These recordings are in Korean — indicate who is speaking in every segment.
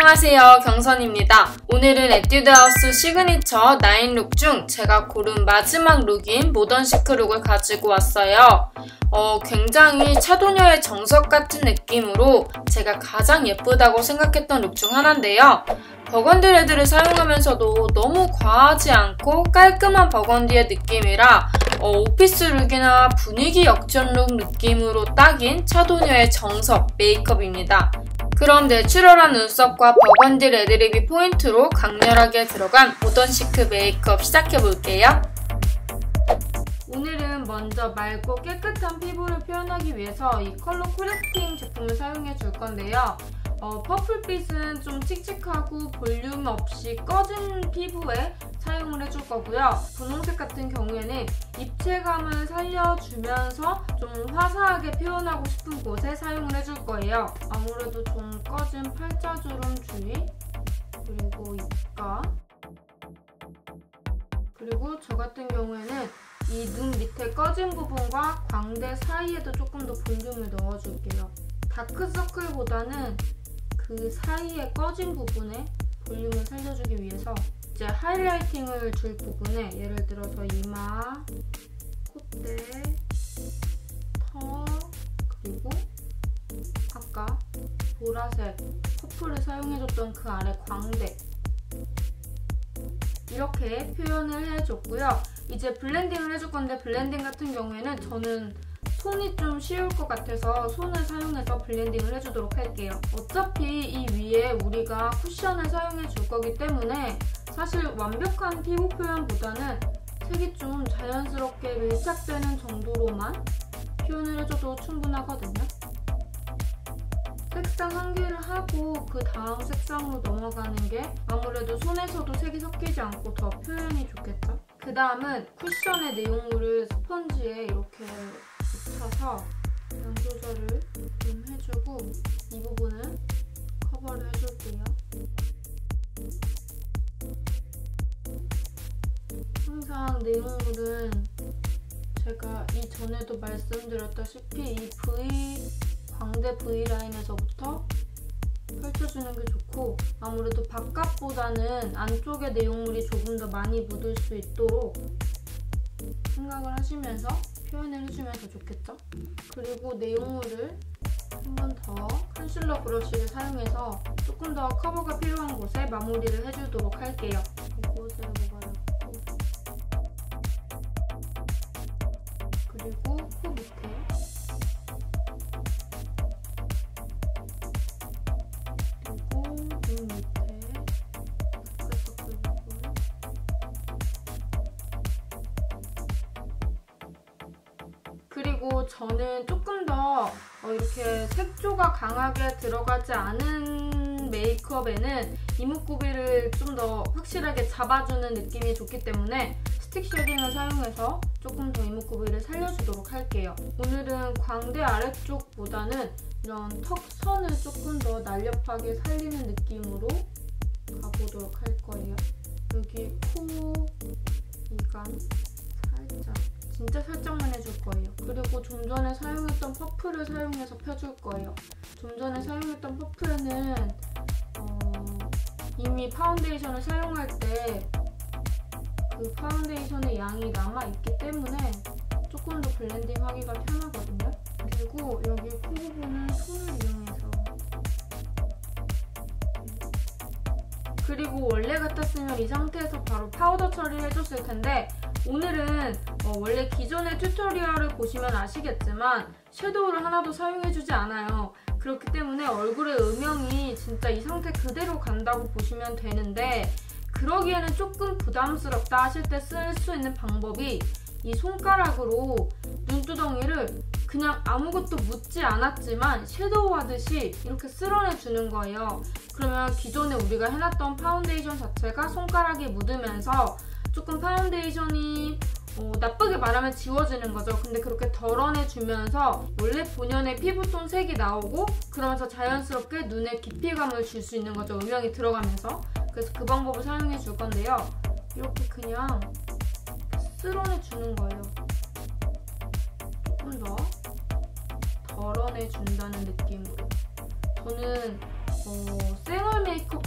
Speaker 1: 안녕하세요, 경선입니다. 오늘은 에뛰드하우스 시그니처 9룩 중 제가 고른 마지막 룩인 모던 시크 룩을 가지고 왔어요. 굉장히 차도녀의 정석 같은 느낌으로 제가 가장 예쁘다고 생각했던 룩 중 하나인데요. 버건디 레드를 사용하면서도 너무 과하지 않고 깔끔한 버건디의 느낌이라 오피스 룩이나 분위기 역전 룩 느낌으로 딱인 차도녀의 정석 메이크업입니다. 그럼 내추럴한 눈썹과 버건디 레드립이 포인트로 강렬하게 들어간 모던 시크 메이크업 시작해볼게요. 오늘은 먼저 맑고 깨끗한 피부를 표현하기 위해서 이 컬러 코렉팅 제품을 사용해 줄 건데요. 퍼플빛은 좀 칙칙하고 볼륨 없이 꺼진 피부에 사용을 해줄 거고요. 분홍색 같은 경우에는 입체감을 살려주면서 좀 화사하게 표현하고 싶은 곳에 사용을 해줄 거예요. 아무래도 좀 꺼진 팔자주름 주위, 그리고 입가, 그리고 저 같은 경우에는 이 눈 밑에 꺼진 부분과 광대 사이에도 조금 더 볼륨을 넣어줄게요. 다크서클보다는 그 사이에 꺼진 부분에 볼륨을 살려주기 위해서 이제 하이라이팅을 줄 부분에 예를 들어서 이마, 콧대, 턱, 그리고 아까 보라색 퍼플을 사용해줬던 그 아래 광대, 이렇게 표현을 해줬고요. 이제 블렌딩을 해줄 건데 블렌딩 같은 경우에는 저는 손이 좀 쉬울 것 같아서 손을 사용해서 블렌딩을 해주도록 할게요. 어차피 이 위에 우리가 쿠션을 사용해 줄 거기 때문에 사실 완벽한 피부 표현보다는 색이 좀 자연스럽게 밀착되는 정도로만 표현을 해줘도 충분하거든요. 색상 한 개를 하고 그 다음 색상으로 넘어가는 게 아무래도 손에서도 색이 섞이지 않고 더 표현이 좋겠죠? 그 다음은 쿠션의 내용물을 스펀지에 이렇게 붙여서 양 조절을 좀 해주고 이 부분은 커버를 해줄게요. 항상 내용물은 제가 이전에도 말씀드렸다시피 이 광대 V라인에서부터 펼쳐주는 게 좋고 아무래도 바깥보다는 안쪽에 내용물이 조금 더 많이 묻을 수 있도록 생각을 하시면서 표현을 해주면 더 좋겠죠? 그리고 내용물을 한 번 더 컨실러 브러쉬를 사용해서 조금 더 커버가 필요한 곳에 마무리를 해주도록 할게요. 이곳에 모아놓고 그리고 코 밑에 그리고 눈 밑에 다크서클 부분 그리고 저는 조금 더 이렇게 색조가 강하게 들어가지 않은 메이크업에는 이목구비를 좀 더 확실하게 잡아주는 느낌이 좋기 때문에 스틱 쉐딩을 사용해서 조금 더 이목구비를 살려주도록 할게요. 오늘은 광대 아래쪽보다는 이런 턱선을 조금 더 날렵하게 살리는 느낌으로 가보도록 할 거예요. 여기 코, 이간 살짝 진짜 살짝만 해줄 거예요. 그리고 좀 전에 사용했던 퍼플을 사용해서 펴줄 거예요. 좀 전에 사용했던 퍼플은 이미 파운데이션을 사용할 때 그 파운데이션의 양이 남아있기 때문에 조금 더 블렌딩 하기가 편하거든요. 그리고 여기 코 부분은 손을 이용해서 그리고 원래 같았으면 이 상태에서 바로 파우더 처리를 해줬을 텐데 오늘은 원래 기존의 튜토리얼을 보시면 아시겠지만 섀도우를 하나도 사용해주지 않아요. 그렇기 때문에 얼굴의 음영이 진짜 이 상태 그대로 간다고 보시면 되는데 그러기에는 조금 부담스럽다 하실 때 쓸 수 있는 방법이 이 손가락으로 눈두덩이를 그냥 아무것도 묻지 않았지만 섀도우 하듯이 이렇게 쓸어내주는 거예요. 그러면 기존에 우리가 해놨던 파운데이션 자체가 손가락에 묻으면서 조금 파운데이션이 나쁘게 말하면 지워지는 거죠. 근데 그렇게 덜어내주면서 원래 본연의 피부톤 색이 나오고 그러면서 자연스럽게 눈에 깊이감을 줄 수 있는 거죠. 음영이 들어가면서. 그래서 그 방법을 사용해 줄 건데요. 이렇게 그냥 쓸어내주는 거예요. 조금 더 덜어내준다는 느낌으로. 저는 생얼 메이크업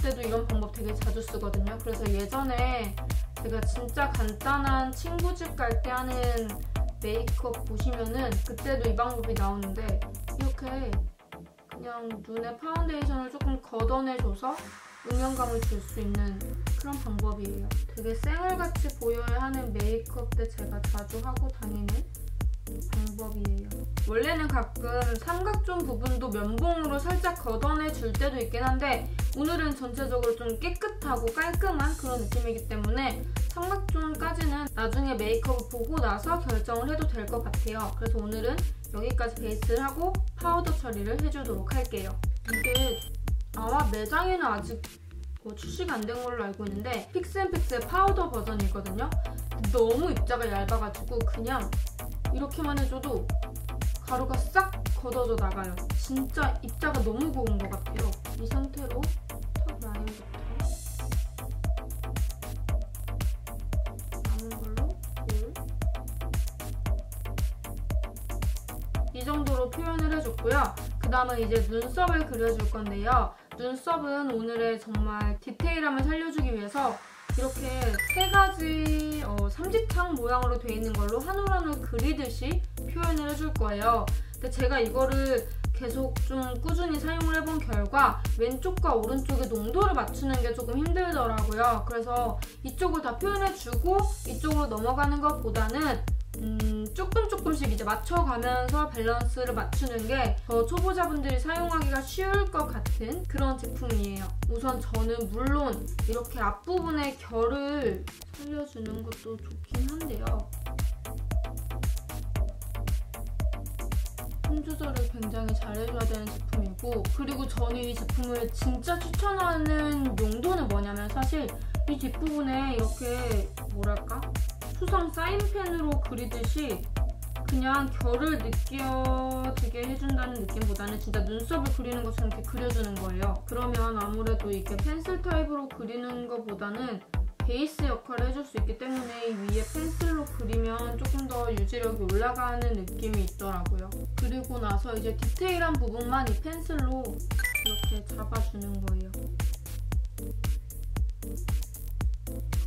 Speaker 1: 되게 자주 쓰거든요. 그래서 예전에 제가 진짜 간단한 친구 집 갈 때 하는 메이크업 보시면은 그때도 이 방법이 나오는데, 이렇게 그냥 눈에 파운데이션을 조금 걷어내줘서 음영감을 줄 수 있는 그런 방법이에요. 되게 쌩얼같이 보여야 하는 메이크업 때 제가 자주 하고 다니는 방법이에요. 원래는 가끔 삼각존 부분도 면봉으로 살짝 걷어내줄 때도 있긴 한데, 오늘은 전체적으로 좀 깨끗하고 깔끔한 그런 느낌이기 때문에 삼각존까지는 나중에 메이크업을 보고 나서 결정을 해도 될 것 같아요. 그래서 오늘은 여기까지 베이스를 하고 파우더 처리를 해주도록 할게요. 이게 아마 매장에는 아직 출시가 안 된 걸로 알고 있는데 픽스앤픽스의 파우더 버전이거든요. 너무 입자가 얇아가지고 그냥 이렇게만 해줘도 가루가 싹 걷어져 나가요. 진짜 입자가 너무 고운 것 같아요. 이 상태로 턱 라인부터 남은 걸로 이 정도로 표현을 해줬고요. 그 다음은 이제 눈썹을 그려줄 건데요. 눈썹은 오늘의 정말 디테일함을 살려주기 위해서 이렇게 세 가지 삼지창 모양으로 되어 있는 걸로 한 올 한 올 그리듯이 표현을 해줄 거예요. 근데 제가 이거를 계속 좀 꾸준히 사용을 해본 결과 왼쪽과 오른쪽의 농도를 맞추는 게 조금 힘들더라고요. 그래서 이쪽을 다 표현해주고 이쪽으로 넘어가는 것보다는 조금씩 이제 맞춰가면서 밸런스를 맞추는 게 더 초보자분들이 사용하기가 쉬울 것 같은 그런 제품이에요. 우선 저는 물론 이렇게 앞부분에 결을 살려주는 것도 좋긴 한데요. 톤 조절을 굉장히 잘해줘야 되는 제품이고, 그리고 저는 이 제품을 진짜 추천하는 용도는 뭐냐면 사실 이 뒷부분에 이렇게 뭐랄까? 수성 사인펜으로 그리듯이 그냥 결을 느껴지게 해준다는 느낌보다는 진짜 눈썹을 그리는 것처럼 이렇게 그려주는 거예요. 그러면 아무래도 이게 펜슬 타입으로 그리는 것보다는 베이스 역할을 해줄 수 있기 때문에 이 위에 펜슬로 그리면 조금 더 유지력이 올라가는 느낌이 있더라고요. 그리고 나서 이제 디테일한 부분만 이 펜슬로 이렇게 잡아주는 거예요.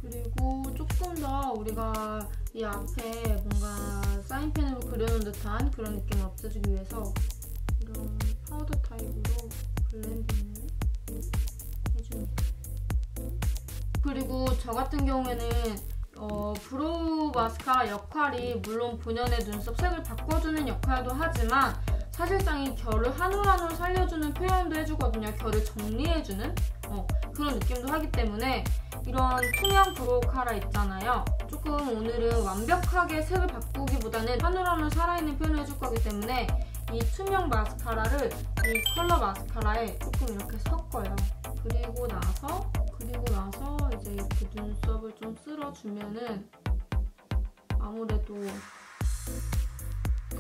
Speaker 1: 그리고 조금 더 우리가 이 앞에 뭔가 사인펜으로 그려놓은 듯한 그런 느낌을 없애주기 위해서 이런 파우더 타입으로 블렌딩을 해줍니다. 그리고 저 같은 경우에는 브로우 마스카라 역할이 물론 본연의 눈썹 색을 바꿔주는 역할도 하지만 사실상 이 결을 한 올 한 올 살려주는 표현도 해주거든요. 결을 정리해주는 그런 느낌도 하기 때문에 이런 투명 브로우 카라 있잖아요. 조금 오늘은 완벽하게 색을 바꾸기보다는 한 올 한 올 살아있는 표현을 해줄 거기 때문에 이 투명 마스카라를 이 컬러 마스카라에 조금 이렇게 섞어요. 그리고 나서 이제 이렇게 눈썹을 좀 쓸어주면은 아무래도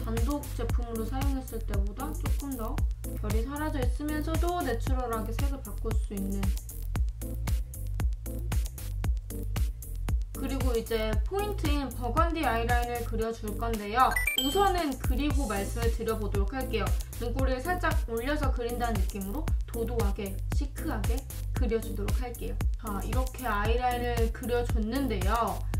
Speaker 1: 단독 제품으로 사용했을 때보다 조금 더 결이 사라져 있으면서도 내추럴하게 색을 바꿀 수 있는. 그리고 이제 포인트인 버건디 아이라인을 그려줄 건데요. 우선은 그리고 말씀을 드려보도록 할게요. 눈꼬리를 살짝 올려서 그린다는 느낌으로 도도하게, 시크하게 그려주도록 할게요. 자, 이렇게 아이라인을 그려줬는데요.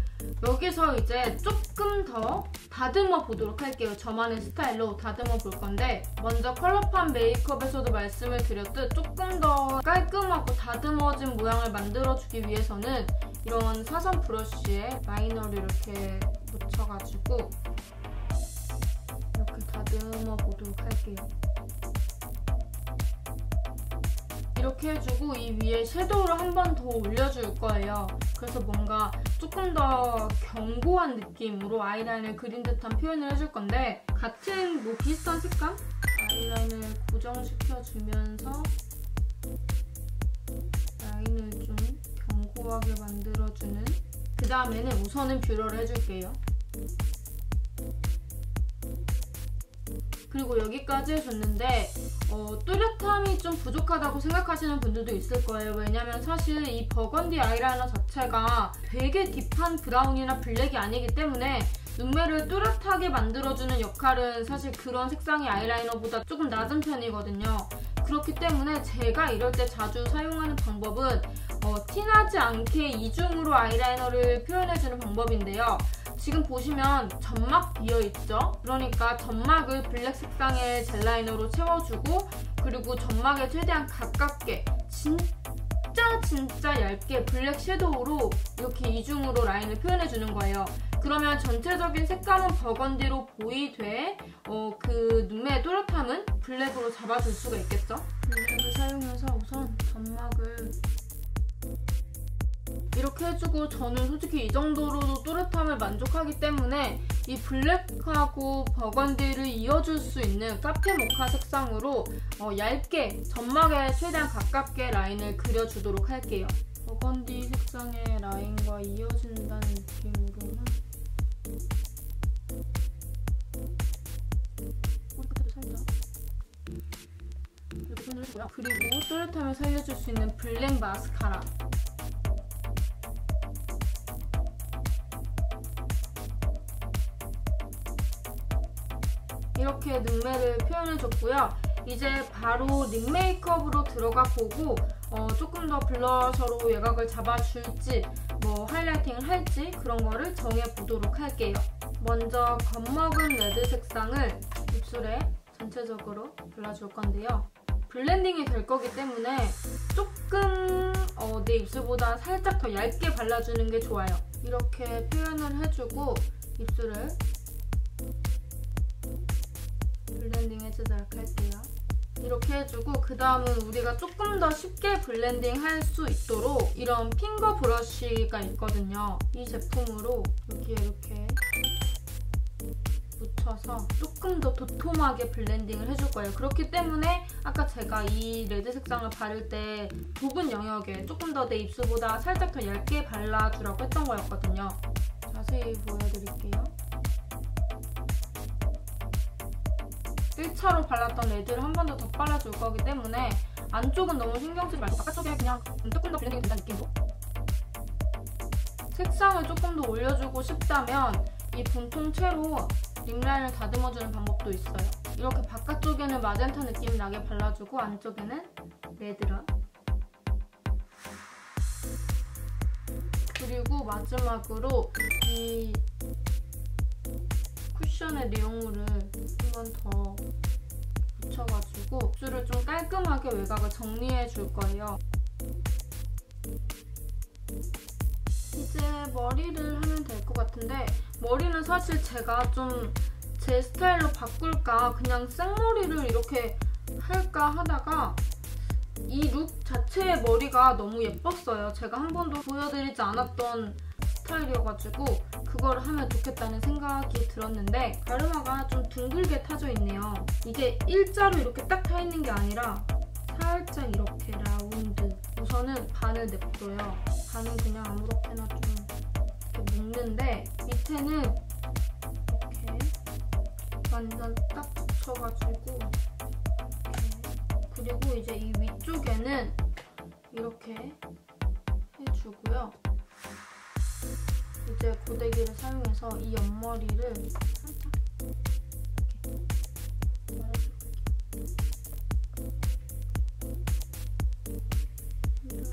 Speaker 1: 여기서 이제 조금 더 다듬어 보도록 할게요. 저만의 스타일로 다듬어 볼 건데, 먼저 컬러팜 메이크업에서도 말씀을 드렸듯 조금 더 깔끔하고 다듬어진 모양을 만들어주기 위해서는 이런 사선 브러쉬에 라이너를 이렇게 묻혀가지고 이렇게 다듬어 보도록 할게요. 이렇게 해주고 이 위에 섀도우를 한 번 더 올려줄 거예요. 그래서 뭔가 조금 더 견고한 느낌으로 아이라인을 그린 듯한 표현을 해줄 건데, 같은 뭐 비슷한 색감? 아이라인을 고정시켜주면서 라인을 좀 견고하게 만들어주는. 그 다음에는 우선은 뷰러를 해줄게요. 그리고 여기까지 해줬는데 뚜렷함이 좀 부족하다고 생각하시는 분들도 있을 거예요. 왜냐면 사실 이 버건디 아이라이너 자체가 되게 딥한 브라운이나 블랙이 아니기 때문에 눈매를 뚜렷하게 만들어주는 역할은 사실 그런 색상의 아이라이너보다 조금 낮은 편이거든요. 그렇기 때문에 제가 이럴 때 자주 사용하는 방법은 티나지 않게 이중으로 아이라이너를 표현해주는 방법인데요. 지금 보시면 점막 비어있죠? 그러니까 점막을 블랙 색상의 젤라이너로 채워주고, 그리고 점막에 최대한 가깝게 진짜 얇게 블랙 섀도우로 이렇게 이중으로 라인을 표현해주는 거예요. 그러면 전체적인 색감은 버건디로 보이되 그 눈매의 또렷함은 블랙으로 잡아줄 수가 있겠죠? 블랙을 사용해서 우선 점막을 이렇게 해주고, 저는 솔직히 이 정도로도 또렷함을 만족하기 때문에 이 블랙하고 버건디를 이어줄 수 있는 카페 모카 색상으로 얇게 점막에 최대한 가깝게 라인을 그려주도록 할게요. 버건디 색상의 라인과 이어진다는 느낌으로는 꼬리끝에도 살짝 이렇게 표현을 해주고요. 그리고 또렷함을 살려줄 수 있는 블랙 마스카라, 이렇게 눈매를 표현해줬고요. 이제 바로 립 메이크업으로 들어가 보고 조금 더 블러셔로 외곽을 잡아줄지 뭐 하이라이팅을 할지 그런 거를 정해보도록 할게요. 먼저 겁먹은 레드 색상을 입술에 전체적으로 발라줄 건데요. 블렌딩이 될 거기 때문에 조금 내 입술보다 살짝 더 얇게 발라주는 게 좋아요. 이렇게 표현을 해주고 입술을 블렌딩 해주도록 할게요. 이렇게 해주고 그 다음은 우리가 조금 더 쉽게 블렌딩 할 수 있도록 이런 핑거 브러쉬가 있거든요. 이 제품으로 이렇게 묻혀서 조금 더 도톰하게 블렌딩을 해줄 거예요. 그렇기 때문에 아까 제가 이 레드 색상을 바를 때 부분 영역에 조금 더 내 입술보다 살짝 더 얇게 발라주라고 했던 거였거든요. 자세히 보여드릴게요. 1차로 발랐던 레드를 한 번 더 덧발라줄 거기 때문에 안쪽은 너무 신경 쓰지 말고 바깥쪽에 그냥 조금 더 블렌딩이 된다는 느낌으로 색상을 조금 더 올려주고 싶다면 이 분통채로 립라인을 다듬어주는 방법도 있어요. 이렇게 바깥쪽에는 마젠타 느낌이 나게 발라주고 안쪽에는 레드라, 그리고 마지막으로 이 쿠션의 내용물을 한 번 더 묻혀가지고 입술을 좀 깔끔하게 외곽을 정리해 줄 거예요. 이제 머리를 하면 될 것 같은데, 머리는 사실 제가 좀 제 스타일로 바꿀까 그냥 생머리를 이렇게 할까 하다가 이 룩 자체의 머리가 너무 예뻤어요. 제가 한 번도 보여드리지 않았던 스타일이어가지고 그걸 하면 좋겠다는 생각이 들었는데 가르마가 좀 둥글게 타져 있네요. 이게 일자로 이렇게 딱 타 있는 게 아니라 살짝 이렇게 라운드. 우선은 반을 냅둬요. 반은 그냥 아무렇게나 좀 이렇게 묶는데 밑에는 이렇게 완전 딱 붙여가지고 이렇게. 그리고 이제 이 위쪽에는 이렇게 해주고요. 이제 고데기를 사용해서 이 옆머리를 살짝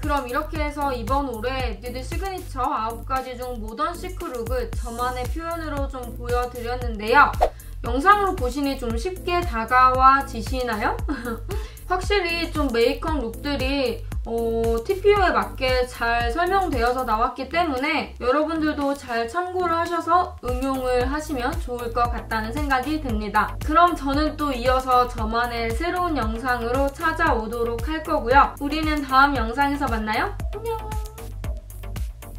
Speaker 1: 그럼 이렇게 해서 이번 올해 뉴드 시그니처 9가지 중 모던 시크 룩을 저만의 표현으로 좀 보여드렸는데요. 영상으로 보시니 좀 쉽게 다가와지시나요? 확실히 좀 메이크업 룩들이 TPO에 맞게 잘 설명되어서 나왔기 때문에 여러분들도 잘 참고를 하셔서 응용을 하시면 좋을 것 같다는 생각이 듭니다. 그럼 저는 또 이어서 저만의 새로운 영상으로 찾아오도록 할 거고요. 우리는 다음 영상에서 만나요. 안녕!